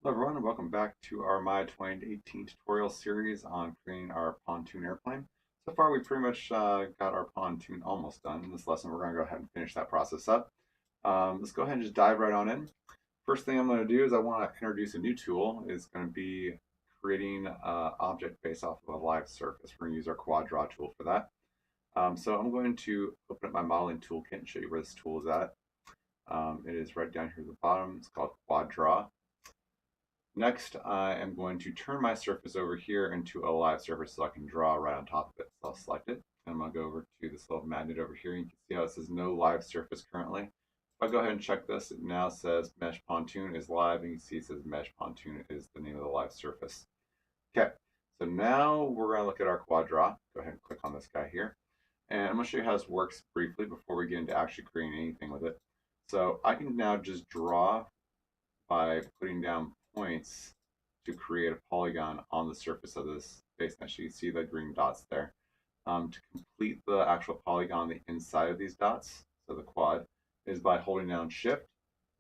Hello everyone, and welcome back to our My 2018 tutorial series on creating our pontoon airplane. So far we pretty much got our pontoon almost done. In this lesson we're going to go ahead and finish that process up. Let's go ahead and just dive right on in. First thing I'm going to do is I want to introduce a new tool. It's going to be creating an object based off of a live surface. We're going to use our Quadra tool for that. So I'm going to open up my modeling toolkit and show you where this tool is at. It is right down here at the bottom. It's called Quadra. Next, I am going to turn my surface over here into a live surface so I can draw right on top of it. So I'll select it, and I'm going to go over to this little magnet over here. You can see how it says no live surface currently. If I go ahead and check this, it now says Mesh Pontoon is live, and you can see it says Mesh Pontoon is the name of the live surface. Okay, so now we're going to look at our Quadra. Go ahead and click on this guy here. And I'm going to show you how this works briefly before we get into actually creating anything with it. So I can now just draw by putting down points to create a polygon on the surface of this face mesh. You can see the green dots there. To complete the actual polygon on the inside of these dots, so the quad, is by holding down Shift.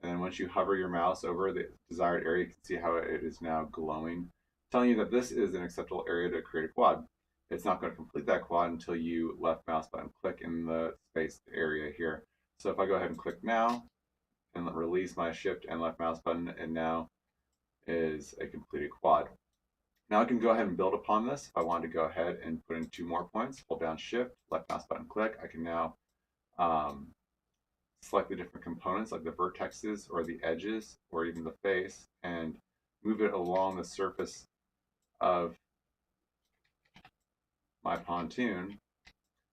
And then once you hover your mouse over the desired area, you can see how it is now glowing, telling you that this is an acceptable area to create a quad. It's not going to complete that quad until you left mouse button click in the space area here. So if I go ahead and click now, and release my shift and left mouse button, and now is a completed quad. Now I can go ahead and build upon this. If I wanted to go ahead and put in 2 more points, hold down shift, left mouse button click, I can now select the different components like the vertexes or the edges or even the face and move it along the surface of my pontoon,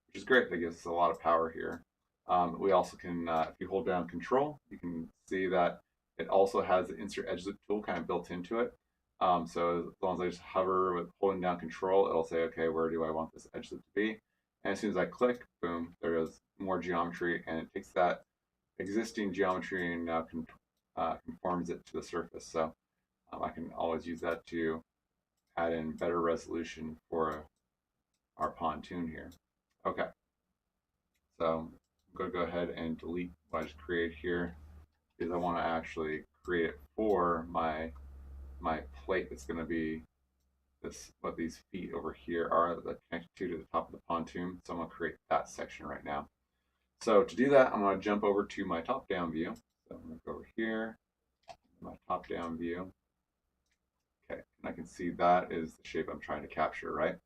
which is great. That gives us a lot of power here. We also can, if you hold down Control, you can see that it also has the Insert Edge Loop tool kind of built into it. So as long as I just hover with holding down Control, it'll say, okay, where do I want this edge loop to be? And as soon as I click, boom, there goes more geometry, and it takes that existing geometry and now conforms it to the surface. So I can always use that to add in better resolution for our pontoon here. Okay. So I'm going to go ahead and delete what I just created here because I want to actually create it for my plate that's going to be this, what these feet over here are that connect to the top of the pontoon. So I'm going to create that section right now. So to do that, I'm going to jump over to my top-down view. So I'm going to go over here, my top-down view. Okay, and I can see that is the shape I'm trying to capture, right?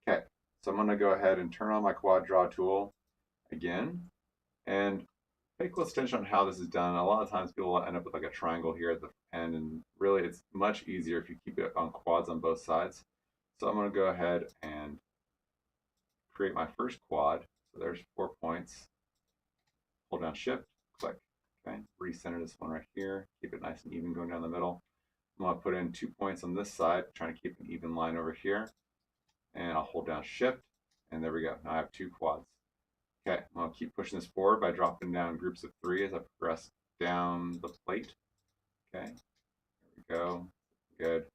Okay, so I'm going to go ahead and turn on my quad draw tool again, and pay close attention on how this is done. A lot of times people will end up with like a triangle here at the end, and really it's much easier if you keep it on quads on both sides. So I'm going to go ahead and create my first quad. So there's 4 points. Hold down Shift, click. Okay, recenter this one right here. Keep it nice and even going down the middle. I'm going to put in 2 points on this side, trying to keep an even line over here. And I'll hold down Shift, and there we go. Now I have 2 quads. Okay, I'm going to keep pushing this forward by dropping down groups of 3 as I progress down the plate. Okay, there we go. Good.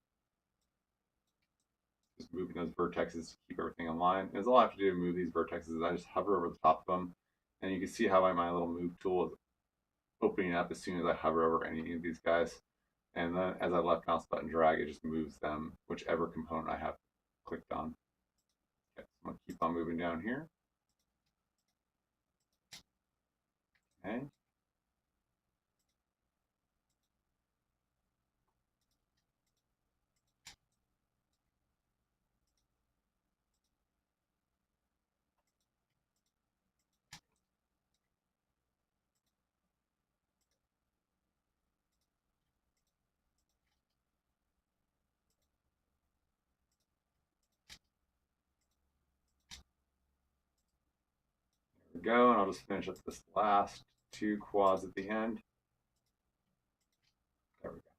Just moving those vertexes to keep everything in line. And all I have to do to move these vertexes is I just hover over the top of them, and you can see how my little move tool is opening up as soon as I hover over any of these guys. And then as I left mouse button drag, it just moves them, whichever component I have clicked on. Okay, so I'm going to keep on moving down here. Okay. There we go, and I'll just finish up this last 2 quads at the end. There we go.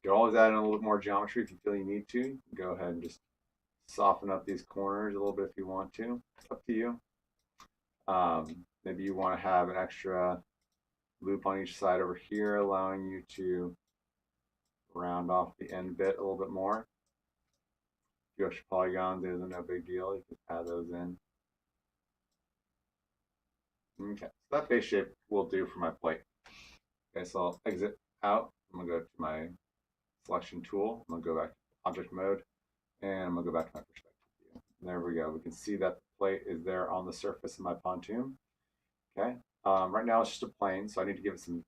You can always add in a little bit more geometry if you feel you need to. You can go ahead and just soften up these corners a little bit if you want to. It's up to you. Maybe you want to have an extra loop on each side over here, allowing you to round off the end bit a little bit more. A few extra polygons isn't no big deal. You can add those in. Okay, so that face shape will do for my plate. Okay, so I'll exit out I'm going to go to my selection tool. I'm going to go back to object mode, and I'm going to go back to my perspective view. And there we go. We can see that the plate is there on the surface of my pontoon. Okay. Right now it's just a plane, so I need to give it some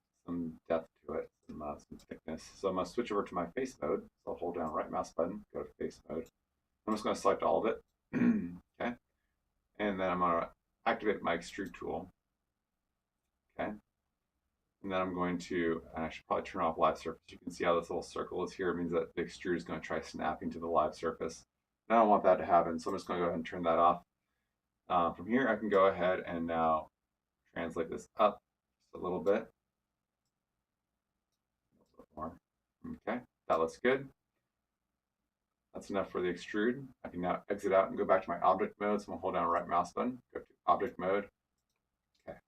depth to it, some thickness. So I'm going to switch over to my face mode. So I'll hold down right mouse button, go to face mode. I'm just going to select all of it. Okay. And then I'm going to activate my extrude tool. Okay. And then I'm going to, and I should probably turn off live surface. You can see how this little circle is here. It means that the extrude is going to try snapping to the live surface. And I don't want that to happen, so I'm just going to go ahead and turn that off. From here, I can go ahead and now translate this up just a little bit. More. Okay, that looks good. That's enough for the extrude. I can now exit out and go back to my object mode. So I'm going to hold down right mouse button, go to object mode. Okay.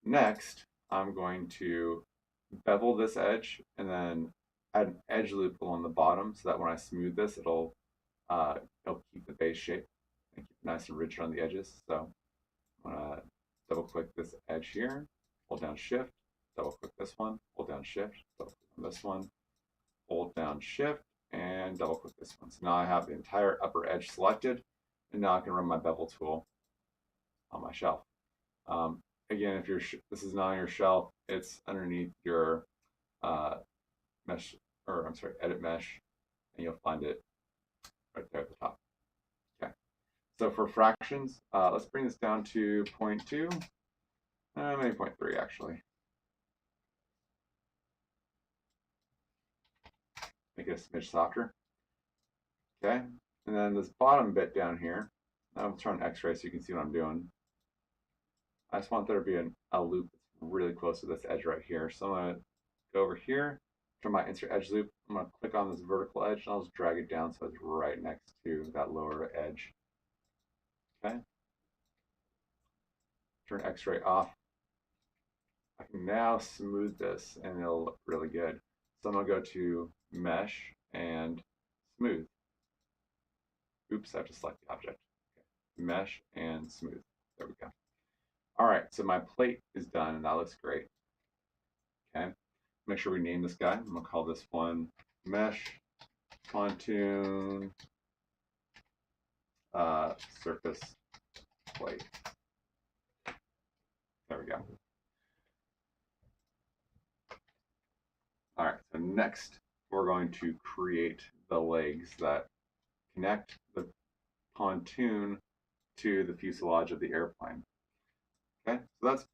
Next, I'm going to bevel this edge and then add an edge loop along the bottom so that when I smooth this, it'll keep the base shape and keep it nice and rigid on the edges. So I'm going to double click this edge here, hold down shift, double click this one, hold down shift, double click on this one, hold down shift, and double click this one. So now I have the entire upper edge selected, and now I can run my bevel tool on my shelf. Again, if this is not on your shelf, it's underneath your mesh, or I'm sorry, edit mesh, and you'll find it right there at the top. Okay. So for fractions, let's bring this down to 0.2, maybe 0.3 actually. Make it a smidge softer. Okay, and then this bottom bit down here, I'll turn X-ray so you can see what I'm doing. I just want there to be a loop that's really close to this edge right here. So I'm going to go over here, turn my insert edge loop. I'm going to click on this vertical edge and I'll just drag it down so it's right next to that lower edge. Okay. Turn X-ray off. I can now smooth this and it'll look really good. So I'm going to go to mesh and smooth. Oops, I have to select the object. Okay. Mesh and smooth. There we go. All right, so my plate is done and that looks great. Okay, make sure we name this guy. I'm gonna call this one Mesh Pontoon Surface Plate. There we go. All right, so next we're going to create the legs that connect the pontoon to the fuselage of the airplane. Okay, so it's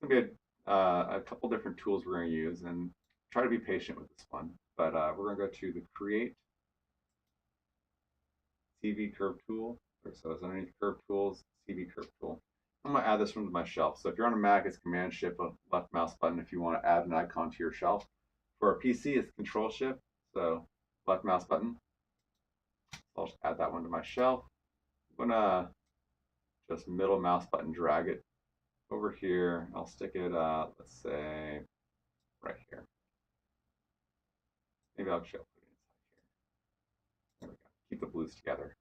going to be a couple different tools we're going to use, and try to be patient with this one. But we're going to go to the Create CV Curve tool. So it's underneath Curve Tools, CV Curve tool. I'm going to add this one to my shelf. So if you're on a Mac, it's Command Shift left mouse button if you want to add an icon to your shelf. For a PC, it's Control Shift, so left mouse button. So I'll just add that one to my shelf. I'm going to just middle mouse button drag it over here. I'll stick it, let's say, right here. Maybe I'll show it inside here. There we go. Keep the blues together.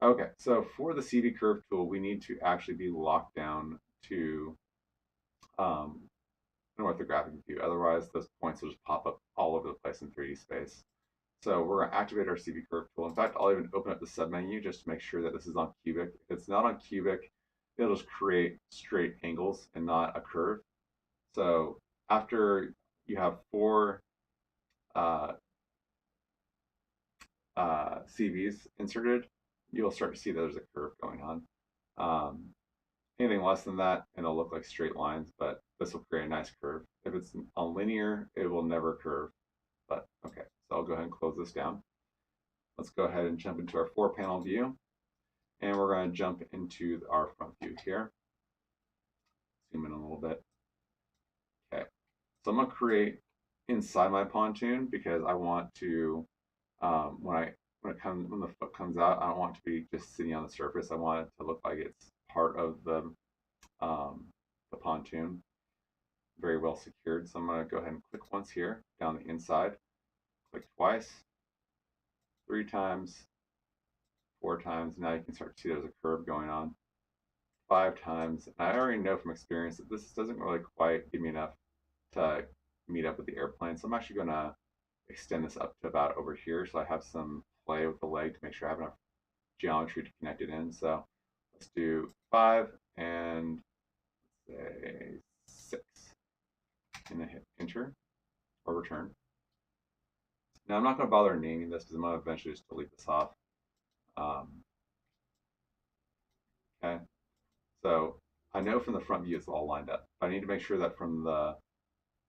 Okay, so for the CV Curve tool, we need to actually be locked down to an orthographic view. Otherwise, those points will just pop up all over the place in 3D space. So we're going to activate our CV Curve tool. In fact, I'll even open up the submenu just to make sure that this is on cubic. If it's not on cubic, it'll just create straight angles and not a curve. So after you have 4 CVs inserted, you'll start to see that there's a curve going on. Anything less than that, and it'll look like straight lines, but this will create a nice curve. If it's on linear, it will never curve. But okay, so I'll go ahead and close this down. Let's go ahead and jump into our 4-panel view, and we're going to jump into our front view here. Zoom in a little bit. Okay, so I'm going to create inside my pontoon because I want to, when the foot comes out, I don't want it to be just sitting on the surface. I want it to look like it's part of the pontoon, very well secured. So I'm going to go ahead and click once here down the inside, click twice, 3 times, 4 times. Now you can start to see there's a curve going on. 5 times. And I already know from experience that this doesn't really quite give me enough to meet up with the airplane. So I'm actually going to extend this up to about over here so I have some play with the leg to make sure I have enough geometry to connect it in. So let's do 5 and say 6 and then hit enter or return. Now I'm not going to bother naming this because I'm going to eventually just delete this off. Okay, so I know from the front view it's all lined up, but I need to make sure that from the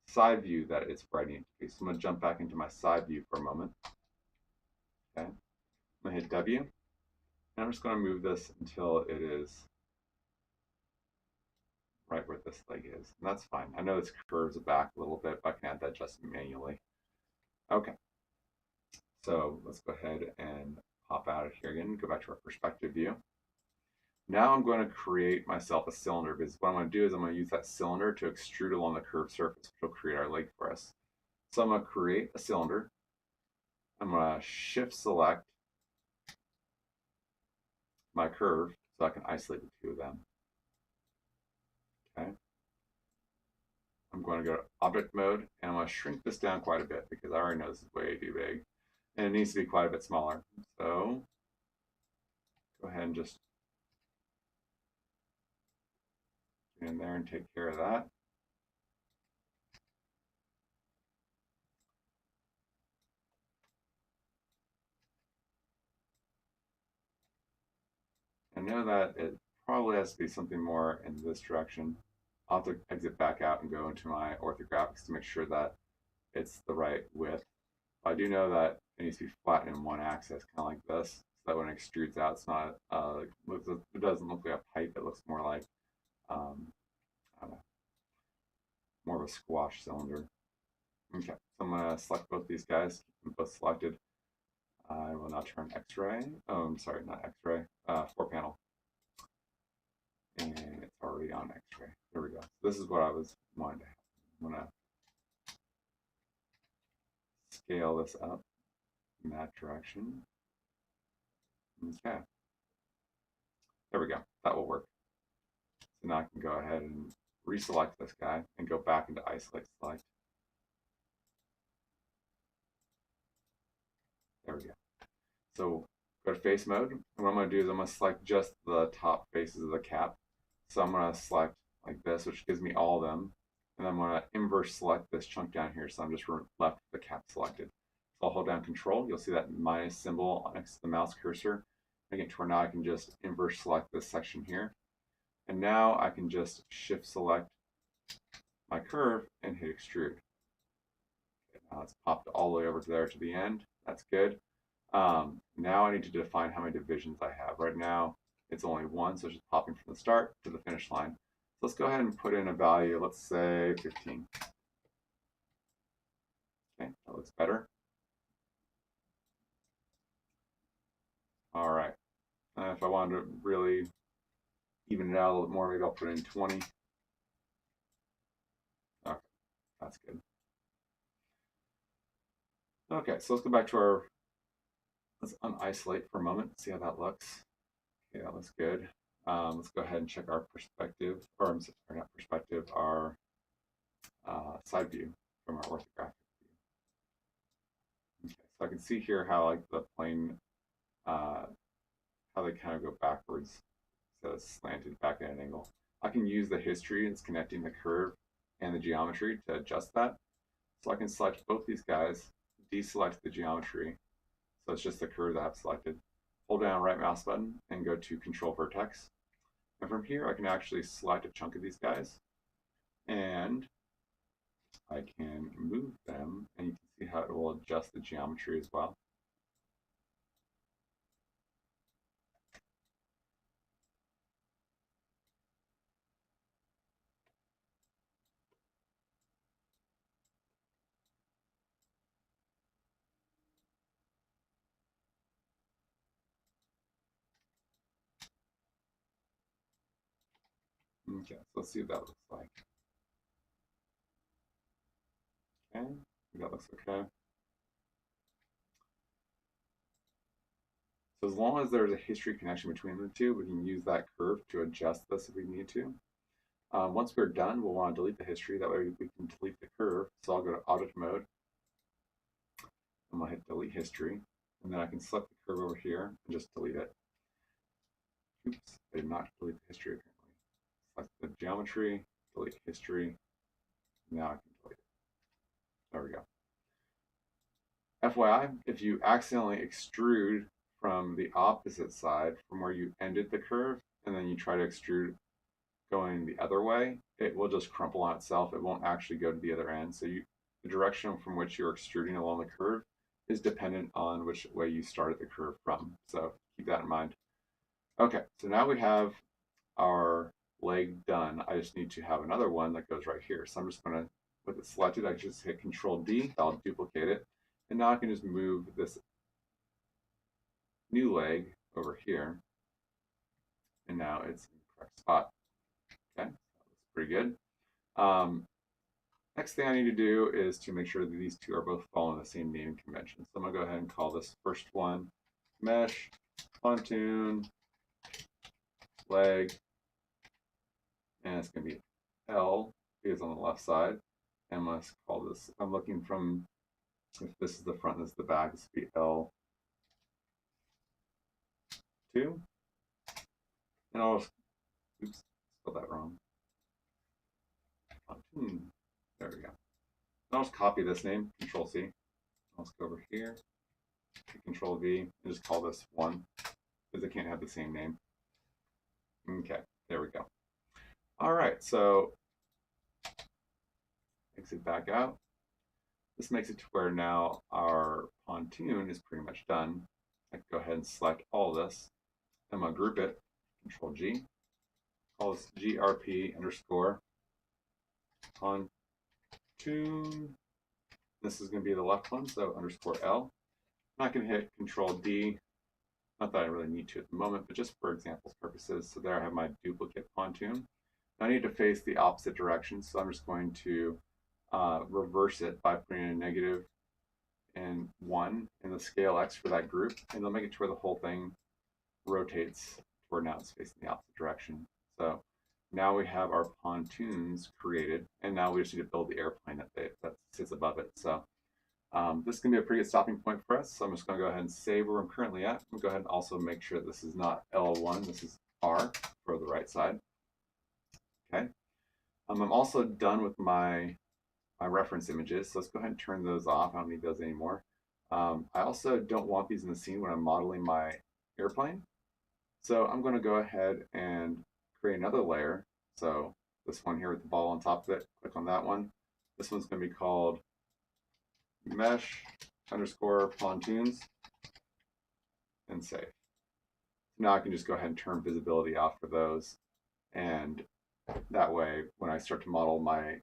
side view that it's where I need it to be. So I'm going to jump back into my side view for a moment. Okay, I'm going to hit W, and I'm just going to move this until it is right where this leg is, and that's fine. I know this curves it back a little bit, but I can add that adjustment manually. Okay, so let's go ahead and pop out of here again, go back to our perspective view. Now I'm going to create myself a cylinder, because what I'm going to do is I'm going to use that cylinder to extrude along the curved surface, which will create our leg for us. So I'm going to create a cylinder. I'm going to shift select my curve so I can isolate the two of them. Okay. I'm going to go to object mode, and I'm going to shrink this down quite a bit because I already know this is way too big. And it needs to be quite a bit smaller. So go ahead and just get in there and take care of that. I know that it probably has to be something more in this direction. I'll have to exit back out and go into my orthographics to make sure that it's the right width. I do know that it needs to be flat in one axis, kind of like this, so that when it extrudes out, it's not, it doesn't look like a pipe, it looks more like, I don't know, more of a squash cylinder. Okay, so I'm going to select both these guys, keep them both selected. I will now turn X-ray, oh, I'm sorry, not X-ray, 4-panel. And it's already on X-ray. There we go. This is what I was wanting to have. I'm going to scale this up in that direction. Okay. There we go. That will work. So now I can go ahead and reselect this guy and go back into isolate select. There we go. So go to face mode. And what I'm going to do is I'm going to select just the top faces of the cap. So I'm going to select like this, which gives me all of them. And I'm going to inverse select this chunk down here. So I'm just left with the cap selected. So I'll hold down control. You'll see that minus symbol next to the mouse cursor. Again, to where now I can just inverse select this section here. And now I can just shift select my curve and hit extrude. Okay, now it's popped all the way over to there to the end. That's good. Now I need to define how many divisions I have. Right now it's only one, so it's just popping from the start to the finish line. So let's go ahead and put in a value, let's say 15. Okay, that looks better. All right. If I wanted to really even it out a little bit more, maybe I'll put in 20. Okay, that's good. Okay, so let's go back to our, let's unisolate for a moment, see how that looks. Okay, that looks good. Let's go ahead and check our perspective, or I'm sorry, not perspective, our side view from our orthographic view. Okay, so I can see here how like the plane, how they kind of go backwards. So it's slanted back at an angle. I can use the history, it's connecting the curve and the geometry to adjust that. So I can select both these guys, deselect the geometry. So it's just the curve that I've selected. Hold down right mouse button and go to control vertex. And from here, I can actually select a chunk of these guys and I can move them, and you can see how it will adjust the geometry as well. Okay, so let's see what that looks like. Okay, that looks okay. So as long as there's a history connection between the two, we can use that curve to adjust this if we need to. Once we're done, we'll want to delete the history. That way we can delete the curve. So I'll go to audit mode. I'm going to hit delete history. And then I can select the curve over here and just delete it. Oops, I did not delete the history apparently. Select the geometry, delete history. Now I can delete it. There we go. FYI, if you accidentally extrude from the opposite side from where you ended the curve, and then you try to extrude going the other way, it will just crumple on itself. It won't actually go to the other end. So the direction from which you're extruding along the curve is dependent on which way you started the curve from. So keep that in mind. Okay, so now we have our leg done. I just need to have another one that goes right here. So I'm just going to, with it selected, I just hit Control D. I'll duplicate it. And now I can just move this new leg over here. And now it's in the correct spot. Okay, that looks pretty good. Next thing I need to do is to make sure that these two are both following the same naming convention. So I'm going to go ahead and call this first one Mesh, Pontoon, Leg, and it's going to be L because on the left side. And let's call this, I'm looking from, if this is the front, this is the back, this will be L2. And I'll just, oops, spelled that wrong. Pontoon. There we go. I'll just copy this name, Control C. I'll just go over here, Control V, and just call this 1 because they can't have the same name. Okay, there we go. All right, so exit back out. This makes it to where now our pontoon is pretty much done. I can go ahead and select all this. I'm going to group it, Control G. Call this GRP underscore pontoon. This is going to be the left one, so underscore L. I'm not going to hit Control D. Not that I really need to at the moment, but just for example's purposes. So there I have my duplicate pontoon. Now I need to face the opposite direction, so I'm just going to reverse it by putting a negative and 1 in the scale X for that group, and they'll make it to where the whole thing rotates where now it's facing the opposite direction. So now we have our pontoons created, and now we just need to build the airplane that sits above it. So this is going to be a pretty good stopping point for us. So I'm just going to go ahead and save where I'm currently at. I'm going to go ahead and also make sure this is not L1, this is R for the right side. Okay. I'm also done with my reference images. So let's go ahead and turn those off. I don't need those anymore. I also don't want these in the scene when I'm modeling my airplane. So I'm going to go ahead and create another layer. So this one here with the ball on top of it, click on that one. This one's going to be called mesh underscore pontoons and save. Now I can just go ahead and turn visibility off for those. And that way, when I start to model my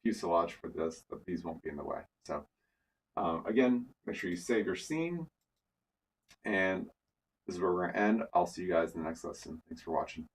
fuselage for this, these won't be in the way. So again, make sure you save your scene. And this is where we're going to end. I'll see you guys in the next lesson. Thanks for watching.